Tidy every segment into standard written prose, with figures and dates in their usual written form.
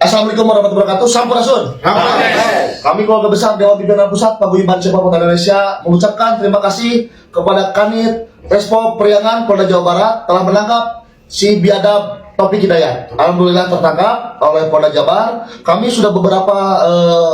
Assalamualaikum warahmatullahi wabarakatuh. Sampurasun. Kami keluarga besar Dewan Pimpinan Pusat Paguyuban Sepak Bola Indonesia mengucapkan terima kasih kepada Kanit Respo Priangan Polda Jawa Barat telah menangkap si biadab Taufik Hidayat. Alhamdulillah tertangkap oleh Polda Jabar. Kami sudah beberapa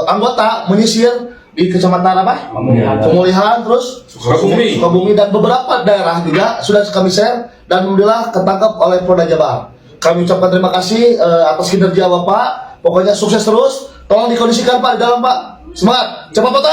anggota menyisir di kecamatan apa? Pemulihan, terus Sukabumi dan beberapa daerah juga sudah kami share dan alhamdulillah tertangkap oleh Polda Jabar. Kami ucapkan terima kasih atas kinerja Bapak. Pokoknya sukses terus. Tolong dikondisikan Pak di dalam Pak. Semangat. Cepat Pak.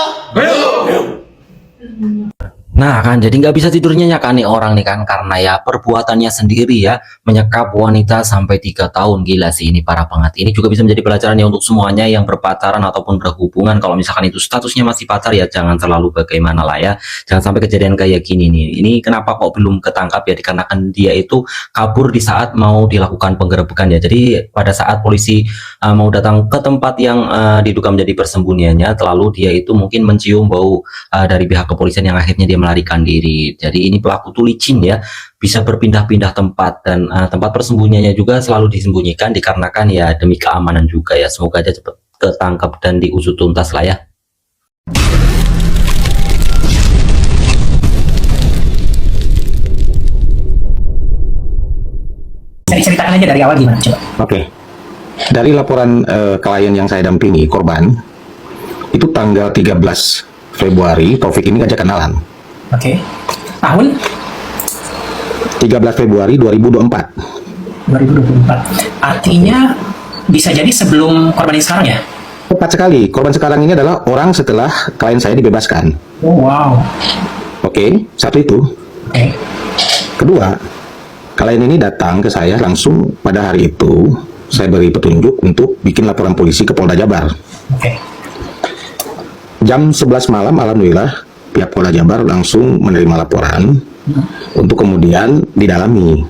Nah kan jadi nggak bisa tidurnya ya kan nih orang nih kan, karena ya perbuatannya sendiri ya menyekap wanita sampai 3 tahun. Gila sih ini para pengat. Ini juga bisa menjadi pelajaran ya untuk semuanya yang berpacaran ataupun berhubungan. Kalau misalkan itu statusnya masih pacar ya jangan terlalu bagaimana lah ya, jangan sampai kejadian kayak gini nih. Ini kenapa kok belum ketangkap ya, dikarenakan dia itu kabur di saat mau dilakukan penggerebekan ya. Jadi pada saat polisi mau datang ke tempat yang diduga menjadi persembunyiannya, lalu dia itu mungkin mencium bau dari pihak kepolisian yang akhirnya dia melarikan diri. Jadi ini pelaku tuh licin ya, bisa berpindah-pindah tempat dan tempat persembunyiannya juga selalu disembunyikan dikarenakan ya demi keamanan juga ya. Semoga aja cepat ketangkap dan diusut tuntas lah ya. Bisa diceritakan aja dari awal gimana coba? Oke. Dari laporan klien yang saya dampingi, korban, itu tanggal 13 Februari, Taufik ini ngajak kenalan. Oke. Tahun? 13 Februari 2024. 2024. Artinya bisa jadi sebelum korban yang sekarang ya? Tepat sekali, korban sekarang ini adalah orang setelah klien saya dibebaskan. Oh, wow. Oke, satu itu. Oke. Kedua, klien ini datang ke saya langsung pada hari itu, saya beri petunjuk untuk bikin laporan polisi ke Polda Jabar. Oke. Jam 11 malam, alhamdulillah, pihak Polda Jabar langsung menerima laporan untuk kemudian didalami.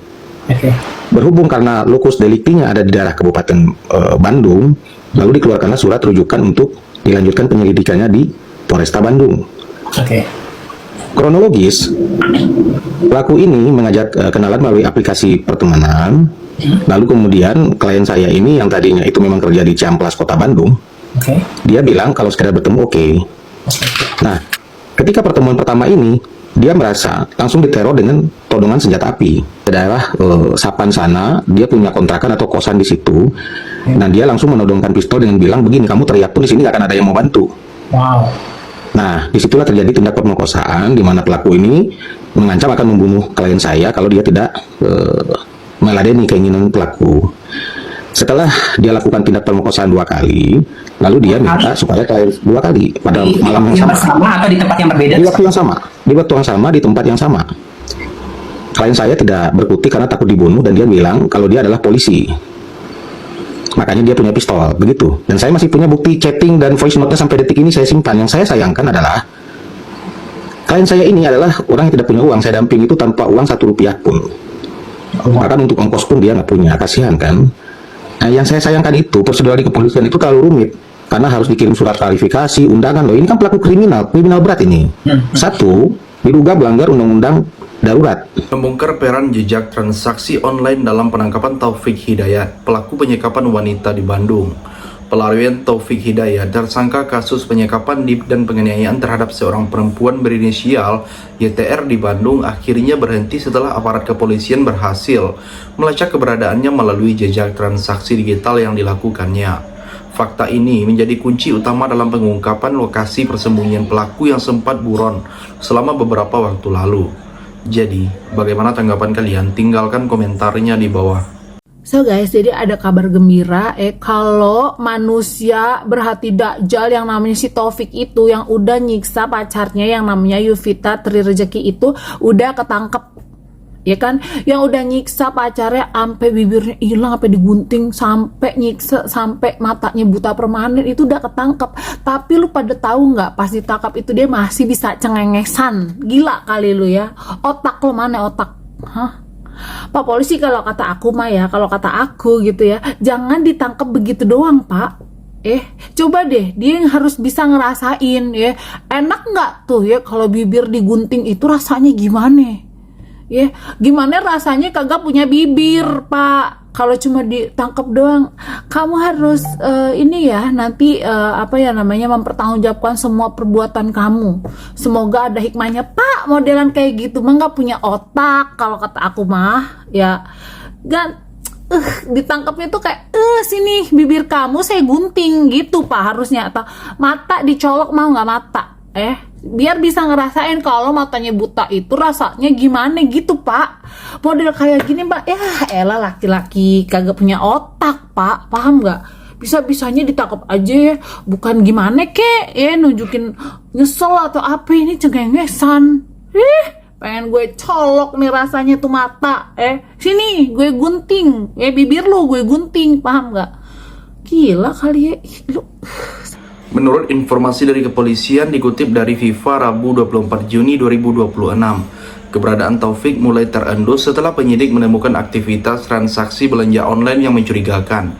Oke. Berhubung karena lokus deliktinya ada di daerah Kabupaten Bandung, lalu dikeluarkanlah surat rujukan untuk dilanjutkan penyelidikannya di Polresta Bandung. Oke. Kronologis, pelaku ini mengajak kenalan melalui aplikasi pertemanan, lalu kemudian klien saya ini yang tadinya itu memang kerja di Ciamplas, Kota Bandung, dia bilang kalau sekedar bertemu oke. Nah, ketika pertemuan pertama ini, dia merasa langsung diteror dengan todongan senjata api. Ke daerah Sapan sana, dia punya kontrakan atau kosan di situ. Nah, dia langsung menodongkan pistol dengan bilang, begini, kamu teriak pun di sini gak akan ada yang mau bantu. Wow. Nah, disitulah terjadi tindak pemerkosaan, di mana pelaku ini mengancam akan membunuh klien saya kalau dia tidak meladeni keinginan pelaku. Setelah dia lakukan tindak pemerkosaan 2 kali, lalu dia minta supaya klien 2 kali pada malam yang sama. Atau di tempat yang berbeda? Di waktu yang sama, di waktu yang sama, di tempat yang sama. Klien saya tidak berkutik karena takut dibunuh dan dia bilang kalau dia adalah polisi. Makanya dia punya pistol, begitu. Dan saya masih punya bukti chatting dan voice note-nya sampai detik ini saya simpan. Yang saya sayangkan adalah klien saya ini adalah orang yang tidak punya uang. Saya damping itu tanpa uang 1 rupiah pun. Bahkan untuk ongkos pun dia nggak punya, kasihan kan. Nah, yang saya sayangkan itu prosedur di kepolisian itu terlalu rumit karena harus dikirim surat klarifikasi, undangan loh. Ini kan pelaku kriminal berat ini. Satu, diduga melanggar undang-undang darurat. Membongkar peran jejak transaksi online dalam penangkapan Taufik Hidayat, pelaku penyekapan wanita di Bandung. Pelarian Taufik Hidayat, tersangka kasus penyekapan dan penganiayaan terhadap seorang perempuan berinisial YTR di Bandung, akhirnya berhenti setelah aparat kepolisian berhasil melacak keberadaannya melalui jejak transaksi digital yang dilakukannya. Fakta ini menjadi kunci utama dalam pengungkapan lokasi persembunyian pelaku yang sempat buron selama beberapa waktu lalu. Jadi, bagaimana tanggapan kalian? Tinggalkan komentarnya di bawah. So guys, jadi ada kabar gembira kalau manusia berhati dakjal yang namanya si Taufik itu yang udah nyiksa pacarnya yang namanya Yuvita Tri Rezeki itu udah ketangkep. Ya kan, yang udah nyiksa pacarnya sampai bibirnya hilang, sampai digunting, sampai nyiksa, sampai matanya buta permanen, itu udah ketangkep. Tapi lu pada tahu nggak, pas ditangkap itu dia masih bisa cengengesan. Gila kali lu ya. Otak lu mana otak? Hah? Pak polisi, kalau kata aku mah ya, kalau kata aku gitu ya, jangan ditangkap begitu doang Pak. Coba deh, dia yang harus bisa ngerasain ya. Enak nggak tuh ya kalau bibir digunting itu rasanya gimana? Ya, gimana rasanya kagak punya bibir, Pak? Kalau cuma ditangkap doang, kamu harus ini ya nanti mempertanggungjawabkan semua perbuatan kamu. Semoga ada hikmahnya, Pak. Modelan kayak gitu mah nggak punya otak kalau kata aku mah, ya. Dan ditangkapnya tuh kayak sini bibir kamu saya gunting gitu, Pak, harusnya. Atau mata dicolok, mau nggak mata? Biar bisa ngerasain kalau matanya buta itu rasanya gimana gitu, Pak. Model kayak gini, Mbak, ya elah laki-laki kagak punya otak, Pak, paham nggak? Bisa-bisanya ditangkap aja ya, bukan gimana kek nunjukin nyesel atau apa, ini cengengesan. Pengen gue colok nih rasanya tuh mata. Sini gue gunting, bibir lu gue gunting, paham nggak? Gila kali ya lu. Menurut informasi dari kepolisian dikutip dari Viva Rabu 24 Juni 2026, keberadaan Taufik mulai terendus setelah penyidik menemukan aktivitas transaksi belanja online yang mencurigakan.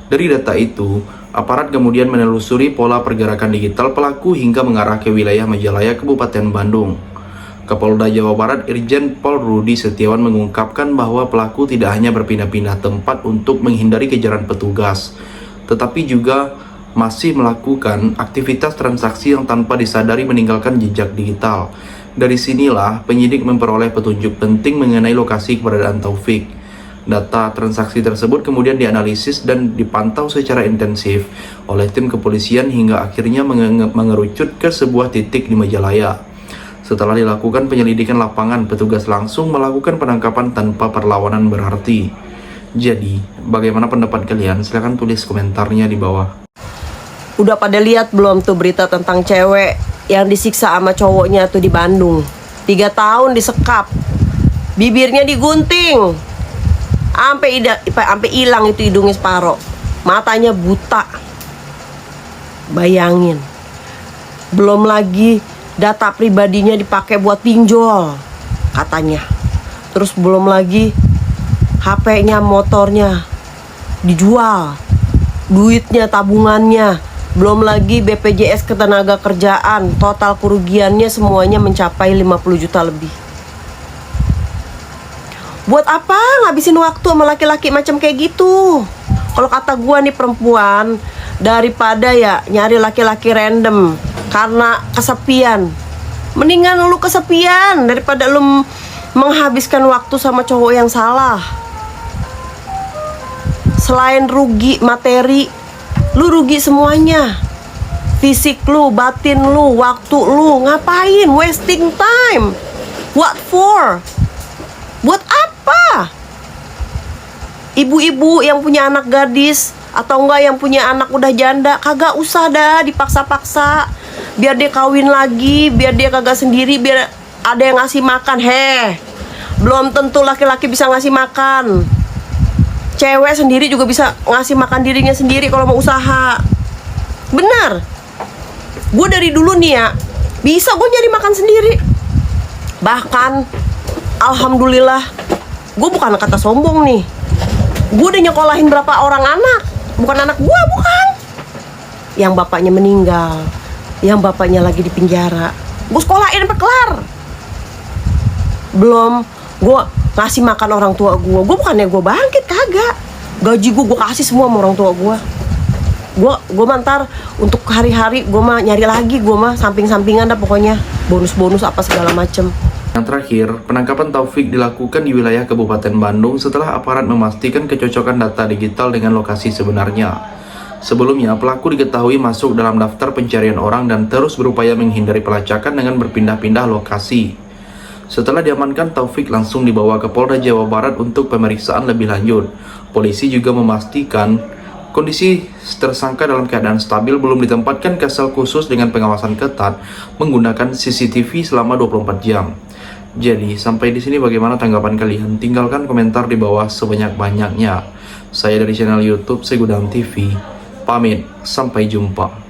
Dari data itu, aparat kemudian menelusuri pola pergerakan digital pelaku hingga mengarah ke wilayah Majalaya, Kabupaten Bandung. Kapolda Jawa Barat Irjen Pol Rudi Setiawan mengungkapkan bahwa pelaku tidak hanya berpindah-pindah tempat untuk menghindari kejaran petugas, tetapi juga masih melakukan aktivitas transaksi yang tanpa disadari meninggalkan jejak digital. Dari sinilah penyidik memperoleh petunjuk penting mengenai lokasi keberadaan Taufik. Data transaksi tersebut kemudian dianalisis dan dipantau secara intensif oleh tim kepolisian hingga akhirnya mengerucut ke sebuah titik di Majalaya. Setelah dilakukan penyelidikan lapangan, petugas langsung melakukan penangkapan tanpa perlawanan berarti. Jadi, bagaimana pendapat kalian? Silahkan tulis komentarnya di bawah. Udah pada lihat belum tuh berita tentang cewek yang disiksa sama cowoknya tuh di Bandung? 3 tahun disekap, bibirnya digunting, sampai hilang itu hidungnya separoh, matanya buta. Bayangin. Belum lagi data pribadinya dipakai buat pinjol katanya. Terus belum lagi HP-nya, motornya dijual, duitnya, tabungannya. Belum lagi BPJS Ketenagakerjaan, total kerugiannya semuanya mencapai 50 juta lebih. Buat apa ngabisin waktu sama laki-laki macam kayak gitu? Kalau kata gua nih perempuan, daripada ya nyari laki-laki random karena kesepian, mendingan lu kesepian daripada lu menghabiskan waktu sama cowok yang salah. Selain rugi materi, lu rugi semuanya. Fisik lu, batin lu, waktu lu. Ngapain? Wasting time. What for? Buat apa? Ibu-ibu yang punya anak gadis atau enggak yang punya anak udah janda, kagak usah dah dipaksa-paksa. Biar dia kawin lagi, biar dia kagak sendiri, biar ada yang ngasih makan. Belum tentu laki-laki bisa ngasih makan. Cewek sendiri juga bisa ngasih makan dirinya sendiri kalau mau usaha. Benar. Gue dari dulu nih ya, bisa gue nyari makan sendiri. Bahkan alhamdulillah, gue bukan kata sombong nih, gue udah nyekolahin berapa orang anak. Bukan anak gue, bukan. Yang bapaknya meninggal, yang bapaknya lagi di penjara, gue sekolahin sampai kelar. Belum gue ngasih makan orang tua gue. Gue bukannya gue bangkit, kagak. Gaji gue kasih semua sama orang tua gue. Gue mantar untuk hari-hari gue mah nyari lagi, gue mah samping-sampingan dah pokoknya, bonus-bonus apa segala macem. Yang terakhir, penangkapan Taufik dilakukan di wilayah Kabupaten Bandung setelah aparat memastikan kecocokan data digital dengan lokasi sebenarnya. Sebelumnya, pelaku diketahui masuk dalam daftar pencarian orang dan terus berupaya menghindari pelacakan dengan berpindah-pindah lokasi. Setelah diamankan, Taufik langsung dibawa ke Polda Jawa Barat untuk pemeriksaan lebih lanjut. Polisi juga memastikan kondisi tersangka dalam keadaan stabil, belum ditempatkan ke sel khusus dengan pengawasan ketat menggunakan CCTV selama 24 jam. Jadi, sampai di sini bagaimana tanggapan kalian? Tinggalkan komentar di bawah sebanyak-banyaknya. Saya dari channel YouTube Segudang TV, pamit, sampai jumpa.